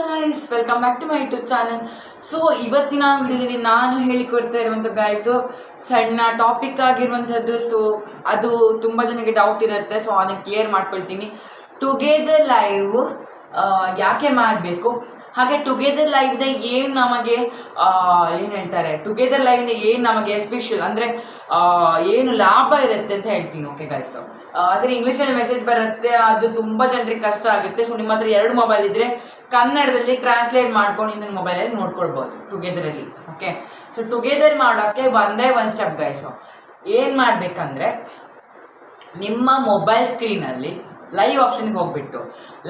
Guys, welcome back to my YouTube channel. So ಇವತ್ತಿನ ವಿಡಿಯೋದಲ್ಲಿ ನಾನು ಹೇಳಿಕೊಡ್ತಾ ಇರುವಂಥ ಗಾಯ್ಸು ಸಣ್ಣ ಟಾಪಿಕ್ ಆಗಿರುವಂಥದ್ದು. ಸೊ ಅದು ತುಂಬ ಜನಕ್ಕೆ ಡೌಟ್ ಇರುತ್ತೆ, ಸೊ ಅದನ್ನು ಕ್ಲಿಯರ್ ಮಾಡ್ಕೊಳ್ತೀನಿ. ಟುಗೆದರ್ ಲೈವ್ ಯಾಕೆ ಮಾಡಬೇಕು, ಹಾಗೆ ಟುಗೆದರ್ ಲೈವ್ದ ಏನು ನಮಗೆ ಏನು ಹೇಳ್ತಾರೆ, ಟುಗೆದರ್ ಲೈವ್ನ ಏನು ನಮಗೆ ಎಸ್ಪೆಷಲ್ ಅಂದರೆ ಏನು ಲಾಭ ಇರುತ್ತೆ ಅಂತ ಹೇಳ್ತೀನಿ. ಓಕೆ ಗಾಯ್ಸು, ಆದರೆ ಇಂಗ್ಲೀಷಲ್ಲಿ ಮೆಸೇಜ್ ಬರುತ್ತೆ, ಅದು ತುಂಬ ಜನರಿಗೆ ಕಷ್ಟ ಆಗುತ್ತೆ. ಸೊ ನಿಮ್ಮ ಹತ್ರ 2 ಮೊಬೈಲ್ ಇದ್ದರೆ ಕನ್ನಡದಲ್ಲಿ ಟ್ರಾನ್ಸ್ಲೇಟ್ ಮಾಡ್ಕೊಂಡು ನಿಮ್ಮ ಮೊಬೈಲಲ್ಲಿ ನೋಡ್ಕೊಳ್ಬೋದು ಟುಗೆದರಲ್ಲಿ. ಓಕೆ, ಸೊ ಟುಗೆದರ್ ಮಾಡೋಕ್ಕೆ ಒಂದೇ ಒಂದು ಸ್ಟೆಪ್ ಗಾಯ್ಸು. ಏನು ಮಾಡಬೇಕಂದ್ರೆ, ನಿಮ್ಮ ಮೊಬೈಲ್ ಸ್ಕ್ರೀನಲ್ಲಿ ಲೈವ್ ಆಪ್ಷನ್ಗೆ ಹೋಗ್ಬಿಟ್ಟು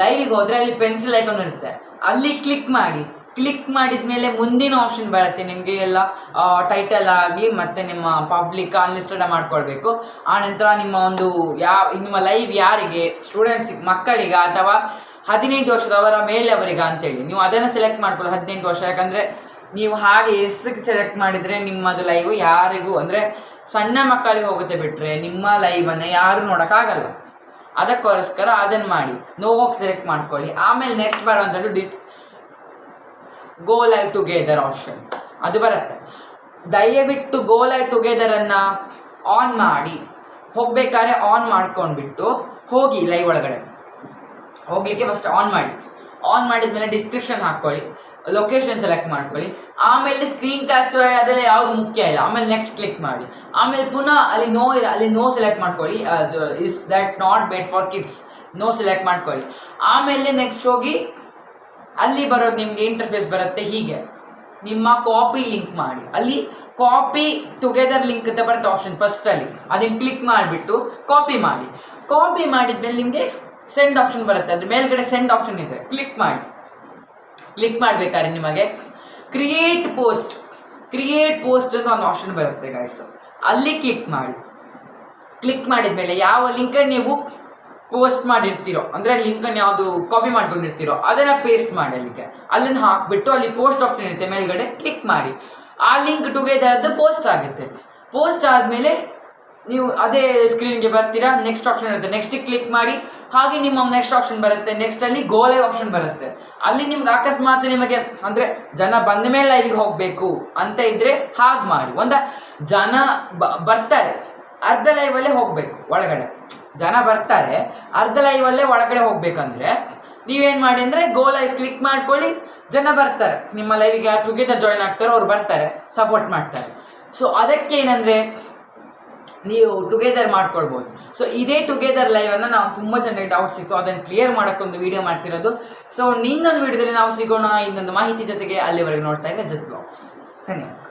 ಲೈವಿಗೆ ಹೋದರೆ ಅಲ್ಲಿ ಪೆನ್ಸಿಲ್ ಐಕಾನ್ ಇರುತ್ತೆ, ಅಲ್ಲಿ ಕ್ಲಿಕ್ ಮಾಡಿ. ಕ್ಲಿಕ್ ಮಾಡಿದ ಮೇಲೆ ಮುಂದಿನ ಆಪ್ಷನ್ ಬರುತ್ತೆ ನಿಮಗೆ, ಎಲ್ಲ ಟೈಟಲ್ ಆಗಲಿ ಮತ್ತು ನಿಮ್ಮ ಪಬ್ಲಿಕ್ ಅನ್ಲಿಸ್ಟೆಡ್ ಮಾಡ್ಕೊಳ್ಬೇಕು. ಆನಂತರ ನಿಮ್ಮ ಲೈವ್ ಯಾರಿಗೆ, ಸ್ಟೂಡೆಂಟ್ಸಿಗೆ, ಮಕ್ಕಳಿಗೆ ಅಥವಾ 18 ವರ್ಷದವರ ಮೇಲೆಯವರಿಗೆ ಅಂತೇಳಿ ನೀವು ಅದನ್ನು ಸೆಲೆಕ್ಟ್ ಮಾಡ್ಕೊಳ್ಳಿ. 18 ವರ್ಷ, ಯಾಕಂದರೆ ನೀವು ಹಾಗೆ ಎಷ್ಟಕ್ಕೆ ಸೆಲೆಕ್ಟ್ ಮಾಡಿದರೆ ನಿಮ್ಮದು ಲೈವ್ ಯಾರಿಗೂ ಅಂದರೆ ಸಣ್ಣ ಮಕ್ಕಳಿಗೆ ಹೋಗುತ್ತೆ, ಬಿಟ್ಟರೆ ನಿಮ್ಮ ಲೈವನ್ನು ಯಾರು ನೋಡೋಕ್ಕಾಗಲ್ಲ. ಅದಕ್ಕೋಸ್ಕರ ಅದನ್ನು ಮಾಡಿ ನೋ ಸೆಲೆಕ್ಟ್ ಮಾಡ್ಕೊಳ್ಳಿ. ಆಮೇಲೆ ನೆಕ್ಸ್ಟ್ ಬರುವಂಥದ್ದು ಗೋ ಲೈವ್ ಟುಗೆದರ್ ಆಪ್ಷನ್ ಅದು ಬರುತ್ತೆ. ದಯವಿಟ್ಟು ಗೋ ಲೈವ್ ಟುಗೆದರನ್ನು ಆನ್ ಮಾಡಿ. ಹೋಗ್ಬೇಕಾದ್ರೆ ಆನ್ ಮಾಡ್ಕೊಂಡ್ಬಿಟ್ಟು ಹೋಗಿ ಲೈವ್ ಒಳಗಡೆ. ಹೋಗಲಿಕ್ಕೆ ಫಸ್ಟ್ ಆನ್ ಮಾಡಿ. ಆನ್ ಮಾಡಿದ್ಮೇಲೆ ಡಿಸ್ಕ್ರಿಪ್ಷನ್ ಹಾಕ್ಕೊಳ್ಳಿ, ಲೊಕೇಶನ್ ಸೆಲೆಕ್ಟ್ ಮಾಡ್ಕೊಳ್ಳಿ, ಆಮೇಲೆ ಸ್ಕ್ರೀನ್ ಕಾಸ್ಟ್ ಅದೆಲ್ಲ ಯಾವುದು ಮುಖ್ಯ ಇಲ್ಲ. ಆಮೇಲೆ ನೆಕ್ಸ್ಟ್ ಕ್ಲಿಕ್ ಮಾಡಿ. ಆಮೇಲೆ ಪುನಃ ಅಲ್ಲಿ ನೋ ಸೆಲೆಕ್ಟ್ ಮಾಡ್ಕೊಳ್ಳಿ. Is that not bad for kids, no select ಮಾಡ್ಕೊಳ್ಳಿ. ಆಮೇಲೆ ನೆಕ್ಸ್ಟ್ ಹೋಗಿ ಅಲ್ಲಿ ಬರೋದು ನಿಮಗೆ ಇಂಟರ್ಫೇಸ್ ಬರುತ್ತೆ ಹೀಗೆ. ನಿಮ್ಮ ಕಾಪಿ ಲಿಂಕ್ ಮಾಡಿ, ಅಲ್ಲಿ ಕಾಪಿ ಟುಗೆದರ್ ಲಿಂಕ್ ಅಂತ ಬರುತ್ತೆ ಆಪ್ಷನ್ ಫಸ್ಟಲ್ಲಿ, ಅದನ್ನು ಕ್ಲಿಕ್ ಮಾಡಿಬಿಟ್ಟು ಕಾಪಿ ಮಾಡಿ. ಕಾಪಿ ಮಾಡಿದ್ಮೇಲೆ ನಿಮಗೆ ಸೆಂಡ್ ಆಪ್ಷನ್ ಬರುತ್ತೆ, ಅದ್ರ ಮೇಲ್ಗಡೆ ಸೆಂಡ್ ಆಪ್ಷನ್ ಇದೆ, ಕ್ಲಿಕ್ ಮಾಡಿ. ಕ್ಲಿಕ್ ಮಾಡಬೇಕಾದ್ರೆ ನಿಮಗೆ ಕ್ರಿಯೇಟ್ ಪೋಸ್ಟ್ ಅಂತ ಒಂದು ಆಪ್ಷನ್ ಬರುತ್ತೆ ಗಾಯ್ಸ್, ಅಲ್ಲಿ ಕ್ಲಿಕ್ ಮಾಡಿ. ಕ್ಲಿಕ್ ಮಾಡಿದ್ಮೇಲೆ ಯಾವ ಲಿಂಕನ್ನು ನೀವು ಪೋಸ್ಟ್ ಮಾಡಿರ್ತೀರೋ, ಅಂದರೆ ಲಿಂಕನ್ನು ಯಾವುದು ಕಾಪಿ ಮಾಡ್ಕೊಂಡಿರ್ತೀರೋ ಅದನ್ನು ಪೇಸ್ಟ್ ಮಾಡಿ ಅಲ್ಲಿಗೆ. ಅಲ್ಲನ್ನು ಹಾಕಿಬಿಟ್ಟು ಅಲ್ಲಿ ಪೋಸ್ಟ್ ಆಪ್ಷನ್ ಇರುತ್ತೆ ಮೇಲ್ಗಡೆ, ಕ್ಲಿಕ್ ಮಾಡಿ. ಆ ಲಿಂಕ್ ಟುಗೆದರ್ದು ಪೋಸ್ಟ್ ಆಗುತ್ತೆ. ಪೋಸ್ಟ್ ಆದಮೇಲೆ ನೀವು ಅದೇ ಸ್ಕ್ರೀನ್ಗೆ ಬರ್ತೀರಾ, ನೆಕ್ಸ್ಟ್ ಆಪ್ಷನ್ ಇರುತ್ತೆ, ನೆಕ್ಸ್ಟಿಗೆ ಕ್ಲಿಕ್ ಮಾಡಿ. ಹಾಗೆ ನಿಮ್ಮ ನೆಕ್ಸ್ಟ್ ಆಪ್ಷನ್ ಬರುತ್ತೆ, ನೆಕ್ಸ್ಟಲ್ಲಿ ಗೋ ಲೈವ್ ಆಪ್ಷನ್ ಬರುತ್ತೆ. ಅಲ್ಲಿ ನಿಮ್ಗೆ ಅಕಸ್ಮಾತ್ ನಿಮಗೆ ಅಂದರೆ ಜನ ಬಂದ ಮೇಲೆ ಲೈವಿಗೆ ಹೋಗಬೇಕು ಅಂತ ಇದ್ದರೆ ಹಾಗೆ ಮಾಡಿ. ಜನ ಬರ್ತಾರೆ, ಅರ್ಧ ಲೈವಲ್ಲೇ ಹೋಗಬೇಕು ಒಳಗಡೆ. ಜನ ಬರ್ತಾರೆ, ಅರ್ಧ ಲೈವಲ್ಲೇ ಒಳಗಡೆ ಹೋಗ್ಬೇಕಂದ್ರೆ ನೀವೇನು ಮಾಡಿ ಅಂದರೆ ಗೋ ಲೈವ್ ಕ್ಲಿಕ್ ಮಾಡ್ಕೊಳ್ಳಿ. ಜನ ಬರ್ತಾರೆ ನಿಮ್ಮ ಲೈವಿಗೆ, ಯಾರು ಟುಗೆದರ್ ಜಾಯ್ನ್ ಆಗ್ತಾರೋ ಅವ್ರು ಬರ್ತಾರೆ, ಸಪೋರ್ಟ್ ಮಾಡ್ತಾರೆ. ಸೊ ಅದಕ್ಕೆ ಏನಂದರೆ ನೀವು ಟುಗೆದರ್ ಮಾಡ್ಕೊಳ್ಬೋದು. ಸೊ ಇದೇ ಟುಗೆದರ್ ಲೈವನ್ನು ನಾವು ತುಂಬ ಚೆನ್ನಾಗಿ ಡೌಟ್ಸ್ ಇತ್ತು, ಅದನ್ನು ಕ್ಲಿಯರ್ ಮಾಡೋಕ್ಕೊಂದು ವೀಡಿಯೋ ಮಾಡ್ತಿರೋದು. ಸೊ ಇನ್ನೊಂದು ವೀಡಿಯೋದಲ್ಲಿ ನಾವು ಸಿಗೋಣ ಇನ್ನೊಂದು ಮಾಹಿತಿ ಜೊತೆಗೆ. ಅಲ್ಲಿವರೆಗೆ ನೋಡ್ತಾ ಇದ್ದೆ ಜತ್ ಬ್ಲಾಗ್ಸ್. ಧನ್ಯವಾದ.